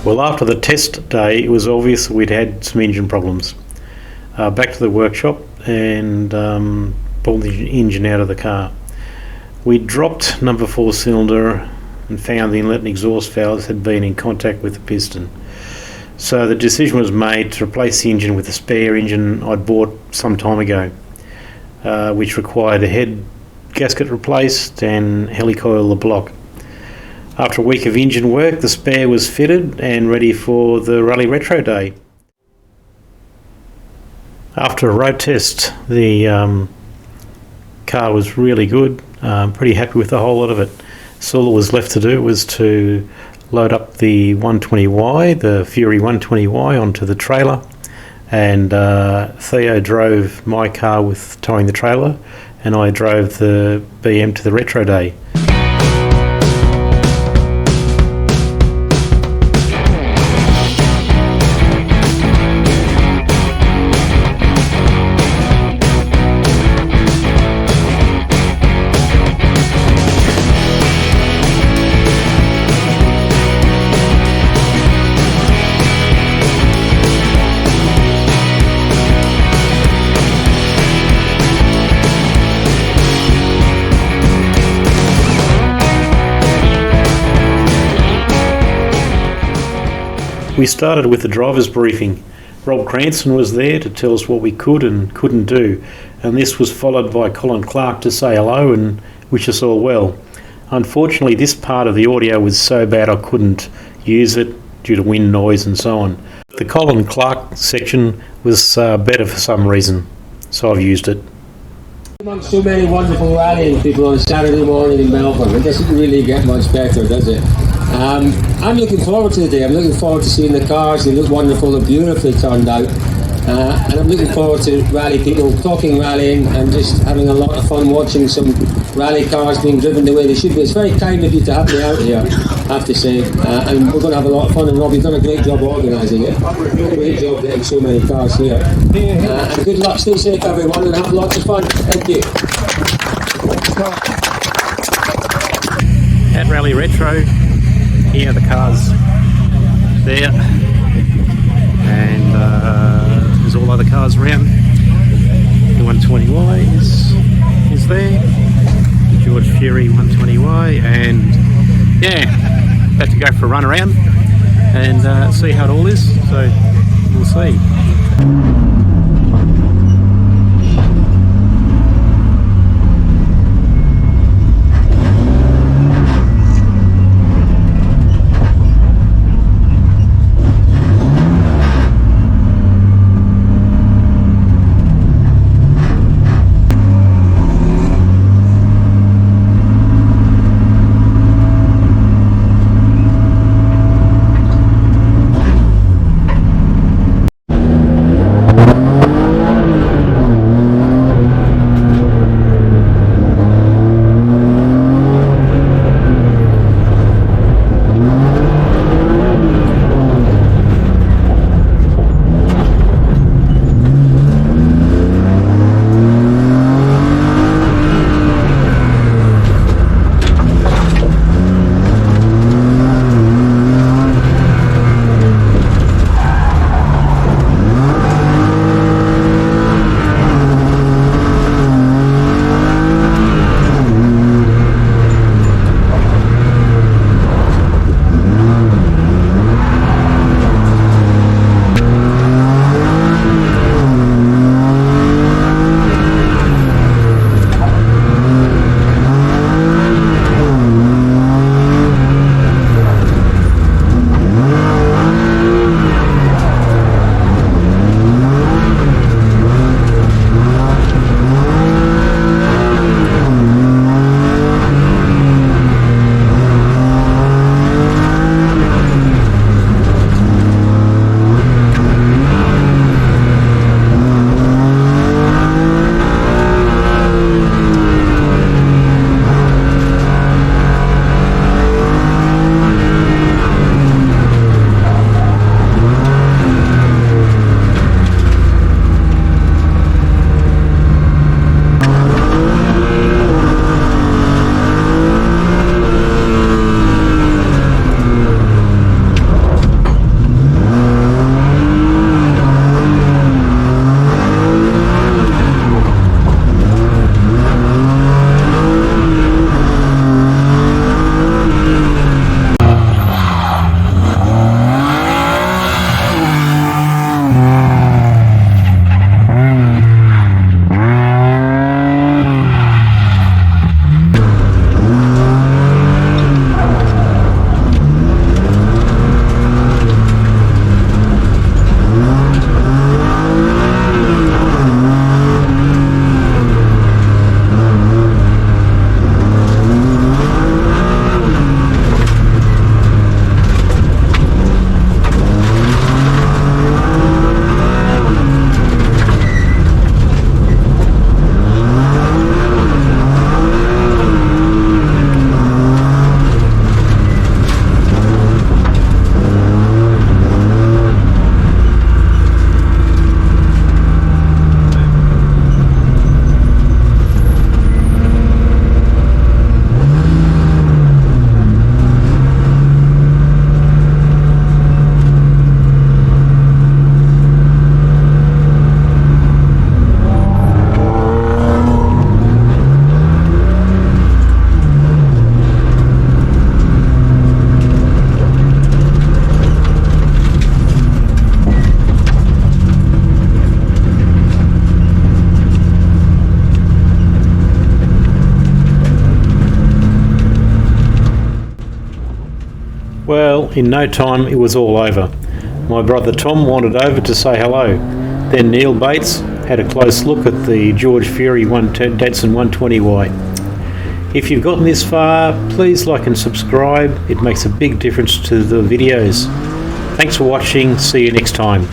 Well, after the test day, it was obvious we'd had some engine problems. Back to the workshop and pulled the engine out of the car. We dropped number 4 cylinder and found the inlet and exhaust valves had been in contact with the piston. So the decision was made to replace the engine with a spare engine I'd bought some time ago, which required a head gasket replaced and helicoil the block. After a week of engine work, the spare was fitted and ready for the Rally Retro Day. After a road test, the car was really good. Pretty happy with the whole lot of it. So all that was left to do was to load up the 120Y, the Fury 120Y, onto the trailer, and Theo drove my car with towing the trailer, and I drove the BM to the Retro Day. We started with the driver's briefing. Rob Cranston was there to tell us what we could and couldn't do, and this was followed by Colin Clark to say hello and wish us all well. Unfortunately, this part of the audio was so bad I couldn't use it due to wind noise and so on. The Colin Clark section was better for some reason, so I've used it. Amongst so many wonderful rallying people on a Saturday morning in Melbourne, it doesn't really get much better, does it? I'm looking forward to the day. I'm looking forward to seeing the cars. They look wonderful and beautifully turned out. And I'm looking forward to rally people talking rallying and just having a lot of fun watching some rally cars being driven the way they should be. It's very kind of you to have me out here, I have to say. And we're going to have a lot of fun, and Rob, you've done a great job organising it. Great job getting so many cars here. And good luck, stay safe everyone, and have lots of fun. Thank you. At Rally Retro, here are the cars there, and there's all other cars around. The 120Y is there, the George Fury 120Y, and yeah, have to go for a run around and see how it all is, so we'll see. In no time it was all over. My brother Tom wandered over to say hello. Then Neil Bates had a close look at the George Fury Datsun 120Y. If you've gotten this far, please like and subscribe. It makes a big difference to the videos. Thanks for watching. See you next time.